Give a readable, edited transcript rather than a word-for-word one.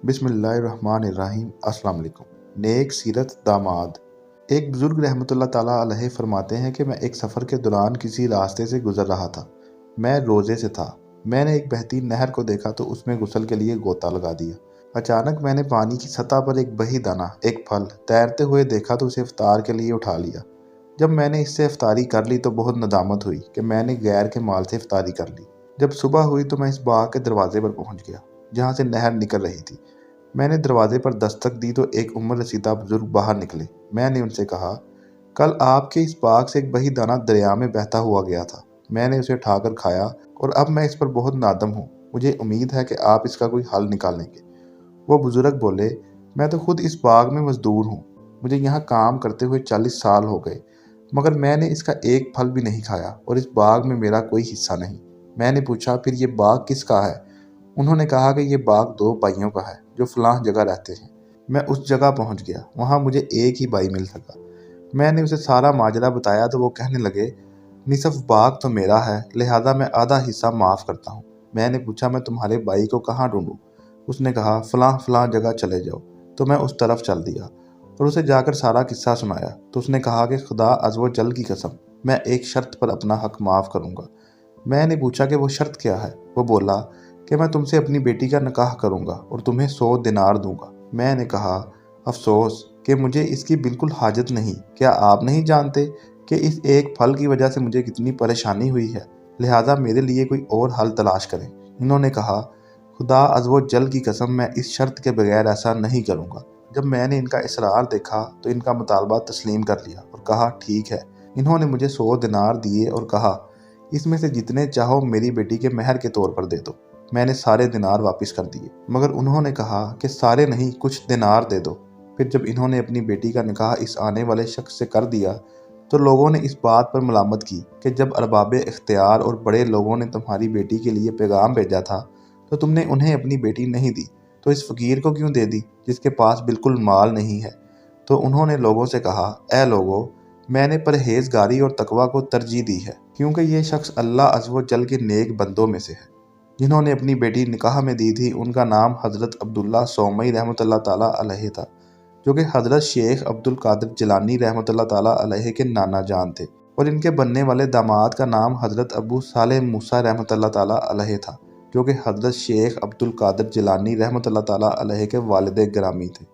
बिस्मिल्लाहिर्रहमानिर्रहीम। अस्सलाम वालेकुम। नेक सीरत दामाद। एक बुजुर्ग रहमत अल्लाह ताला अलैह फरमाते हैं कि मैं एक सफ़र के दौरान किसी रास्ते से गुजर रहा था। मैं रोज़े से था। मैंने एक बहती नहर को देखा तो उसमें गुस्ल के लिए गोता लगा दिया। अचानक मैंने पानी की सतह पर एक बही दाना, एक फल तैरते हुए देखा तो उसे इफ्तार के लिए उठा लिया। जब मैंने इससे इफ्तारी कर ली तो बहुत नदामत हुई कि मैंने गैर के माल से इफ्तारी कर ली। जब सुबह हुई तो मैं इस बाग के दरवाजे पर पहुंच गया जहां से नहर निकल रही थी। मैंने दरवाजे पर दस्तक दी तो एक उम्र रसीदा बुजुर्ग बाहर निकले। मैंने उनसे कहा, कल आपके इस बाग से एक बही दाना दरिया में बहता हुआ गया था। मैंने उसे उठाकर खाया और अब मैं इस पर बहुत नादम हूँ। मुझे उम्मीद है कि आप इसका कोई हल निकालेंगे। वो बुजुर्ग बोले, मैं तो खुद इस बाग में मजदूर हूँ। मुझे यहाँ काम करते हुए 40 साल हो गए, मगर मैंने इसका एक फल भी नहीं खाया और इस बाग में मेरा कोई हिस्सा नहीं। मैंने पूछा, फिर ये बाग किसका है? उन्होंने कहा कि ये बाग 2 भाइयों का है जो फलां जगह रहते हैं। मैं उस जगह पहुंच गया। वहां मुझे एक ही भाई मिल सका। मैंने उसे सारा माजरा बताया तो वो कहने लगे, निसफ बाग तो मेरा है, लिहाजा मैं आधा हिस्सा माफ़ करता हूँ। मैंने पूछा, मैं तुम्हारे भाई को कहाँ ढूंढूं? उसने कहा, फलां फलां जगह चले जाओ। तो मैं उस तरफ चल दिया और उसे जाकर सारा किस्सा सुनाया। तो उसने कहा कि खुदा अज़्ज़ व जल की कसम, मैं एक शर्त पर अपना हक माफ़ करूँगा। मैंने पूछा कि वो शर्त क्या है? वो बोला कि मैं तुमसे अपनी बेटी का निकाह करूंगा और तुम्हें 100 दिनार दूंगा। मैंने कहा, अफसोस कि मुझे इसकी बिल्कुल हाजत नहीं। क्या आप नहीं जानते कि इस एक फल की वजह से मुझे कितनी परेशानी हुई है? लिहाजा मेरे लिए कोई और हल तलाश करें। इन्होंने कहा, खुदा अज़्ज़ व जल की कसम, मैं इस शर्त के बगैर ऐसा नहीं करूंगा। जब मैंने इनका इसरार देखा तो इनका मुतालबा तस्लीम कर लिया और कहा, ठीक है। इन्होंने मुझे 100 दिनार दिए और कहा, इसमें से जितने चाहो मेरी बेटी के महर के तौर पर दे दो। मैंने सारे दिनार वापस कर दिए, मगर उन्होंने कहा कि सारे नहीं, कुछ दिनार दे दो। फिर जब इन्होंने अपनी बेटी का निकाह इस आने वाले शख्स से कर दिया तो लोगों ने इस बात पर मलामत की कि जब अरबाब इख्तियार और बड़े लोगों ने तुम्हारी बेटी के लिए पैगाम भेजा था तो तुमने उन्हें अपनी बेटी नहीं दी, तो इस फकीर को क्यों दे दी जिसके पास बिल्कुल माल नहीं है? तो उन्होंने लोगों से कहा, ए लोगों, मैंने परहेजगारी और तकवा को तरजीह दी है, क्योंकि ये शख्स अल्लाह अज़्ज़ व जल के नेक बंदों में से है। जिन्होंने अपनी बेटी निकाह में दी थी उनका नाम हज़रत अब्दुल्ला सौमई रहमतुल्लाह ताला अलैह था, जो कि हज़रत शेख अब्दुल कादिर जिलानी रहमतुल्लाह ताला अलैह के नाना जान थे। और इनके बनने वाले दामाद का नाम हज़रत अबू सालेह मूसा रहमतुल्लाह ताला अलैह था, जो कि हज़रत शेख अब्दुल कादिर जिलानी रहमतुल्लाह ताला अलैह के वालिद गिरामी थे।